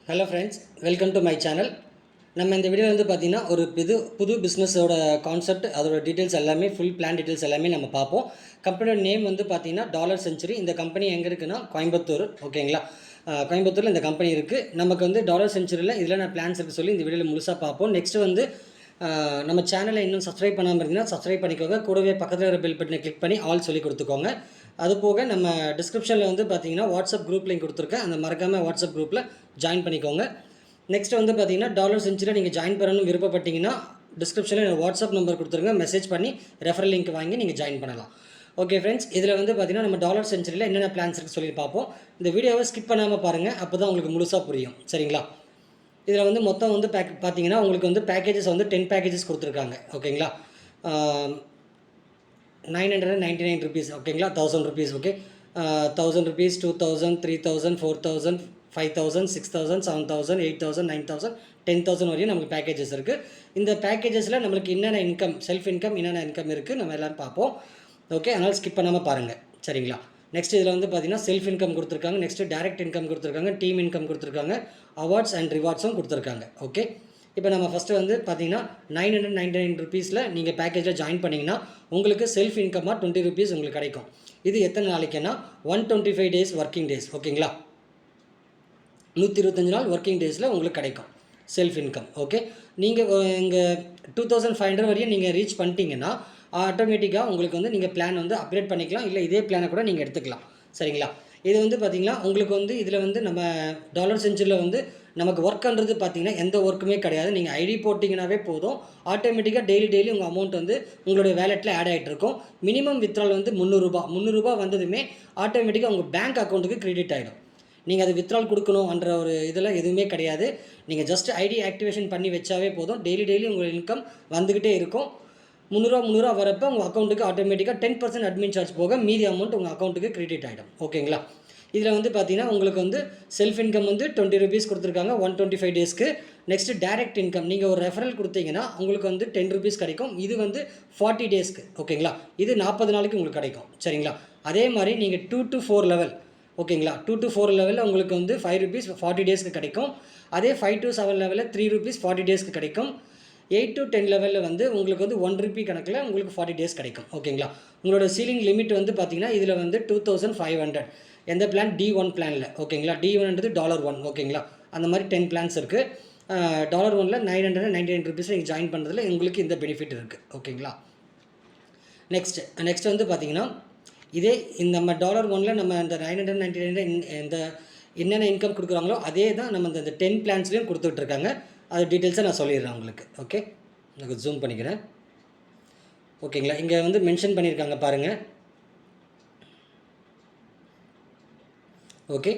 Hello friends, welcome to my channel. நம்ம இந்த video வந்து பார்த்திங்கன்னா ஒரு புது பிஸ்னஸோட கான்செப்ட், அதோட டீட்டெயில்ஸ் எல்லாமே, ஃபுல் பிளான் டீட்டெயில்ஸ் எல்லாமே நம்ம பார்ப்போம். கம்பெனியோட நேம் வந்து பார்த்திங்கன்னா டாலர் செஞ்சுரி. இந்த கம்பெனி எங்கே இருக்குன்னா கோயம்புத்தூர். ஓகேங்களா? கோயம்புத்தூரில் இந்த கம்பெனி இருக்குது. நமக்கு வந்து டாலர் செஞ்சுரியில் இதில் நான் பிளான்ஸ் இருக்குது சொல்லி இந்த வீடியோவில் முழுசாக பார்ப்போம். நெக்ஸ்ட்டு வந்து நம்ம சேனலை இன்னும் சப்ஸ்கிரைப் பண்ணாமல் இருந்தீங்கன்னா சப்ஸ்கிரைப் பண்ணிக்கோங்க. கூடவே பக்கத்தில் இருக்கிற பெல் பட்டனை கிளிக் பண்ணி ஆல் சொல்லி கொடுத்துக்கோங்க. அது போக நம்ம டிஸ்கிரிப்ஷனில் வந்து பார்த்தீங்கன்னா வாட்ஸ்அப் குரூப் லிங்க் கொடுத்துருக்கேன். அந்த மறக்காமல் வாட்ஸ்அப் குரூப்பில் ஜாயின் பண்ணிக்கோங்க. நெக்ஸ்ட் வந்து பார்த்தீங்கன்னா டாலர் செஞ்சுரியில் நீங்கள் ஜாயின் பண்ணணும்னு விருப்பப்பட்டீங்கன்னா டிஸ்கிரிப்ஷனில் வாட்ஸ்அப் நம்பர் கொடுத்துருங்க. மெசேஜ் பண்ணி ரெஃபரல் லிங்க் வாங்கி நீங்கள் ஜாயின் பண்ணலாம். ஓகே ஃப்ரெண்ட்ஸ், இதில் வந்து பார்த்தீங்கன்னா நம்ம டாலர் செஞ்சுரியில் என்னென்ன பிளான்ஸ் இருக்குது சொல்லி பார்ப்போம். இந்த வீடியோவை ஸ்கிப் பண்ணாமல் பாருங்கள், அப்போ தான் உங்களுக்கு முழுசாக புரியும். சரிங்களா? இதில் வந்து மொத்தம் வந்து பார்த்தீங்கன்னா உங்களுக்கு வந்து பேக்கேஜஸ் வந்து 10 பேக்கேஜஸ் கொடுத்துருக்காங்க. ஓகேங்களா? 999 rupees. ஓகேங்களா? 1000 rupees. ஓகே, 1000 rupees, 2000, 3000, 4000, 5000, 6000, 7000, 8000, 9000, 10,000 வரையும் நமக்கு பேக்கேஜஸ் இருக்குது. இந்த பேக்கேஜஸில் நம்மளுக்கு என்னென்ன இன்கம், செல்ஃப் இன்கம், என்னென்ன இன்கம் இருக்குது நம்ம எல்லாம் பார்ப்போம். ஓகே, அதனால் ஸ்கிப் பண்ணாமல் பாருங்கள். சரிங்களா? நெக்ஸ்ட் இதில் வந்து பார்த்தீங்கன்னா செல்ஃப் இன்கம் கொடுத்துருக்காங்க. நெக்ஸ்ட்டு டைரக்ட் இன்கம் கொடுத்துருக்காங்க. டீம் இன்கம் கொடுத்துருக்காங்க. அவார்ட்ஸ் அண்ட் ரிவார்ட்ஸும் கொடுத்துருக்காங்க. ஓகே, இப்போ நம்ம ஃபஸ்ட்டு வந்து பார்த்தீங்கன்னா 999 rupeesல நீங்கள் பேக்கேஜில் ஜாயின் பண்ணிங்கன்னா உங்களுக்கு செல்ஃப் இன்கமாக 20 rupees உங்களுக்கு கிடைக்கும். இது எத்தனை நாளைக்குன்னா 125 days ஒர்க்கிங் டேஸ். ஓகேங்களா? 125 நாள் ஒர்க்கிங் டேஸில் உங்களுக்கு கிடைக்கும் செல்ஃப் இன்கம். ஓகே, நீங்கள் இங்கே 2500 வரையும் நீங்கள் ரீச் பண்ணிட்டீங்கன்னா ஆட்டோமேட்டிக்காக உங்களுக்கு வந்து நீங்கள் பிளான் வந்து அப்கிரேட் பண்ணிக்கலாம். இல்லை இதே பிளானை கூட நீங்கள் எடுத்துக்கலாம். சரிங்களா? இது வந்து பார்த்திங்கன்னா உங்களுக்கு வந்து இதில் வந்து நம்ம டாலர் செஞ்சுரியில் வந்து நமக்கு ஒர்க்குன்றது பார்த்திங்கன்னா எந்த ஒர்க்குமே கிடையாது. நீங்கள் ஐடி போட்டிங்கனாவே போதும், ஆட்டோமேட்டிக்காக டெய்லி உங்கள் அமௌண்ட் வந்து உங்களுடைய வேலெட்டில் ஆட் ஆகிட்டு இருக்கும். மினிமம் வித்ட்ரால் வந்து 300 ரூபா வந்ததுமே ஆட்டோமேட்டிக்காக உங்கள் பேங்க் அக்கௌண்ட்டுக்கு கிரெடிட் ஆகிடும். நீங்கள் அது வித்ட்ரால் கொடுக்கணுன்ற ஒரு இதெல்லாம் எதுவுமே கிடையாது. நீங்கள் ஜஸ்ட் ஐடி ஆக்டிவேஷன் பண்ணி வச்சாவே போதும். டெய்லி உங்கள் இன்கம் வந்துக்கிட்டே இருக்கும். 300 வரப்போ உங்கள் அக்கௌண்ட்டுக்கு ஆட்டோமேட்டிக்காக 10% அட்மின் சார்ஜ் போக மீதி அமௌண்ட் உங்கள் அக்கௌண்ட்டுக்கு கிரெடிட் ஆகிடும். ஓகேங்களா? இதில் வந்து பார்த்தீங்கன்னா உங்களுக்கு வந்து செல்ஃப் இன்கம் வந்து 20 rupees கொடுத்துருக்காங்க 125 டேஸ்க்கு. நெக்ஸ்ட்டு டைரக்ட் இன்கம் நீங்கள் ஒரு ரெஃபரல் கொடுத்தீங்கன்னா உங்களுக்கு வந்து 10 rupees கிடைக்கும். இது வந்து 40 டேஸ்க்கு. ஓகேங்களா? இது 40 நாளைக்கு உங்களுக்கு கிடைக்கும். சரிங்களா? அதே மாதிரி நீங்கள் 2 to 4 லெவல். ஓகேங்களா? 2 to 4 லெவலில் உங்களுக்கு வந்து 5 rupees 40 டேஸ்க்கு கிடைக்கும். அதே 5 to 7 லெவலில் 3 rupees 40 டேஸ்க்கு கிடைக்கும். 8 to 10 லெவலில் வந்து உங்களுக்கு வந்து 1 rupee கணக்கில் உங்களுக்கு 40 டேஸ் கிடைக்கும். ஓகேங்களா? உங்களோட சீலிங் லிமிட் வந்து பார்த்தீங்கன்னா இதில் வந்து 2500. எந்த பிளான்? D1 பிளானில். ஓகேங்களா? D1ன்றது $1. ஓகேங்களா? அந்த மாதிரி 10 பிளான்ஸ் இருக்குது. $1ல் 999 rupees நீங்கள் ஜாயின் பண்ணுறதுல உங்களுக்கு இந்த பெனிஃபிட் இருக்குது. ஓகேங்களா? நெக்ஸ்ட் வந்து பார்த்தீங்கன்னா இதே இந்த நம்ம $1ல் நம்ம இந்த 999 இந்த என்னென்ன இன்கம் கொடுக்குறாங்களோ அதே தான் நம்ம இந்த 10 பிளான்ஸ்லேயும் கொடுத்துட்ருக்காங்க. அது டீட்டெயில்ஸை நான் சொல்லிடுறேன் உங்களுக்கு. ஓகே, எனக்கு ஜூம் பண்ணிக்கிறேன். ஓகேங்களா? இங்கே வந்து மென்ஷன் பண்ணியிருக்காங்க பாருங்கள். Okay,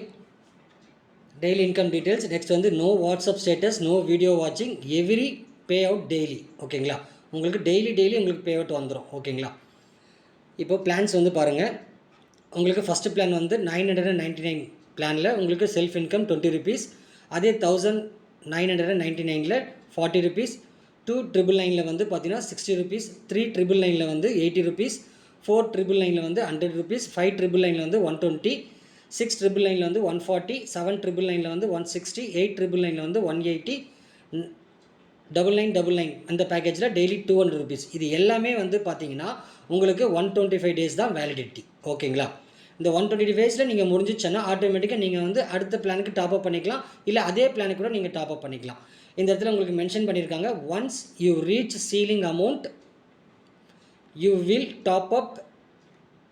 daily income details. Next வந்து no WhatsApp status, no video வாட்சிங், எவ்ரி பே அவுட் டெய்லி. ஓகேங்களா? உங்களுக்கு டெய்லி உங்களுக்கு பே அவுட் வந்துடும். ஓகேங்களா? இப்போ பிளான்ஸ் வந்து பாருங்கள். உங்களுக்கு ஃபஸ்ட்டு பிளான் வந்து 999 பிளானில் உங்களுக்கு செல்ஃப் இன்கம் 20 rupees. அதே 1999ல் 40 rupees. 2,999ல் வந்து பார்த்தீங்கன்னா 60 rupees. 3,999ல் வந்து 80 rupees. 4,999ல் வந்து 100 rupees. 5,999ல் வந்து 120. 6,999ல் வந்து 140. 7,999ல் வந்து 160. 8,999ல் வந்து 180. 999 அந்த பேக்கேஜில் டெய்லி 200 rupees. இது எல்லாமே வந்து பார்த்தீங்கன்னா உங்களுக்கு 125 days தான் வேலிடிட்டி. ஓகேங்களா? இந்த 120 daysல நீங்கள் முடிஞ்சிச்சுன்னா ஆட்டோமேட்டிக்காக நீங்கள் வந்து அடுத்த பிளானுக்கு டாப் அப் பண்ணிக்கலாம். இல்லை அதே பிளானுக்கு கூட நீங்கள் டாப் அப் பண்ணிக்கலாம். இந்த இடத்துல உங்களுக்கு மென்ஷன் பண்ணியிருக்காங்க, once you reach ceiling amount you will top up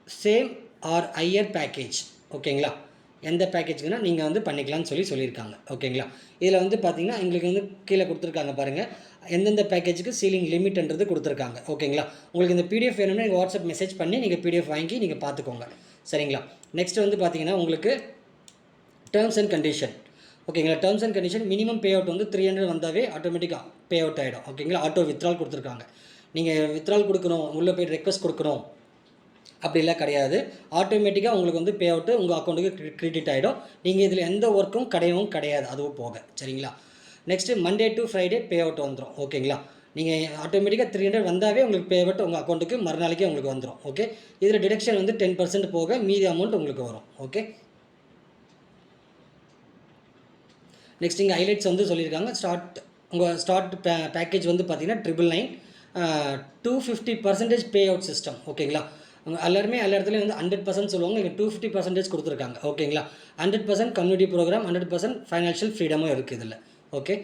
same or higher package. ஓகேங்களா? எந்த பேக்கேஜுக்குன்னா நீங்கள் வந்து பண்ணிக்கலாம்னு சொல்லியிருக்காங்க. ஓகேங்களா? இதில் வந்து பார்த்தீங்கன்னா எங்களுக்கு வந்து கீழே கொடுத்துருக்காங்க பாருங்கள், எந்தெந்த பேக்கேஜுக்கு சீலிங் லிமிட்ன்றது கொடுத்துருக்காங்க. ஓகேங்களா? உங்களுக்கு இந்த பிடிஎஃப் வேணும்னா நீங்கள் வாட்ஸ்அப் மெசேஜ் பண்ணி நீங்கள் பிடிஎஃப் வாங்கி நீங்கள் பார்த்துக்கோங்க. சரிங்களா? நெக்ஸ்ட் வந்து பார்த்தீங்கன்னா உங்களுக்கு டேர்ம்ஸ் அண்ட் கண்டிஷன். ஓகேங்களா? Terms and condition minimum pay out வந்து 300 வந்தாவே ஆட்டோமேட்டிக்காக பே அவுட் ஆகிடும். ஓகேங்களா? ஆட்டோ வித்ட்ரால் கொடுத்துருக்காங்க. நீங்கள் வித்ட்ரால் கொடுக்கணும், உள்ளே போய் ரெக்வஸ்ட் கொடுக்கணும் அப்படிலாம் கிடையாது. ஆட்டோமேட்டிக்காக உங்களுக்கு வந்து பே அவுட்டு உங்கள் அக்கௌண்ட்டுக்கு கிரெடிட் ஆகிடும். நீங்கள் இதில் எந்த ஒர்க்கும் கிடையாது அதுவும் போக. சரிங்களா? Next Monday to Friday pay out வந்துடும். ஓகேங்களா? நீங்கள் ஆட்டோமேட்டிக்காக 300 வந்தாவே உங்களுக்கு பே அவுட் உங்கள் அக்கௌண்ட்டுக்கு மறுநாளைக்கே உங்களுக்கு வந்துடும். ஓகே, இதில் டிடக்ஷன் வந்து 10% போக மீதி அமௌண்ட் உங்களுக்கு வரும். ஓகே, நெக்ஸ்ட் இங்கே ஹைலைட்ஸ் வந்து சொல்லியிருக்காங்க. உங்கள் ஸ்டார்ட் பேக்கேஜ் வந்து பார்த்தீங்கன்னா 999 250% பே அவுட் சிஸ்டம். ஓகேங்களா, எல்லாருமே எல்லா இடத்துலையும் வந்து 100% சொல்லுவாங்க, இங்கே 250% கொடுத்துருக்காங்க. ஓகேங்களா, 100% கம்யூனிட்டி ப்ரோக்ராம், 100% ஃபைனான்ஷியல் ஃப்ரீடமும் இருக்குது இதில். ஓகே,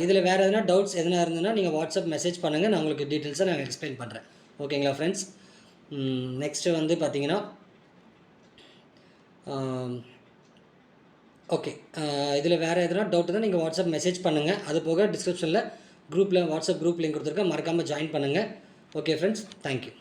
இதில் வேறு எதனா டவுட்ஸ் எதனா இருந்ததுன்னா நீங்கள் வாட்ஸ்அப் மெசேஜ் பண்ணுங்கள், நான் உங்களுக்கு டீட்டெயில்ஸை நான் எக்ஸ்பிளைன் பண்ணுறேன். ஓகேங்களா ஃப்ரெண்ட்ஸ். நெக்ஸ்ட்டு வந்து பார்த்தீங்கன்னா ஓகே, இதில் வேறு எதனா டவுட் தான் நீங்கள் வாட்ஸ்அப் மெசேஜ் பண்ணுங்கள். அது போக டிஸ்கிரிப்ஷனில் வாட்ஸ்அப் குரூப் லிங்க் கொடுத்துருக்கேன், மறக்காமல் ஜாயின் பண்ணுங்கள். Okay friends, thank you.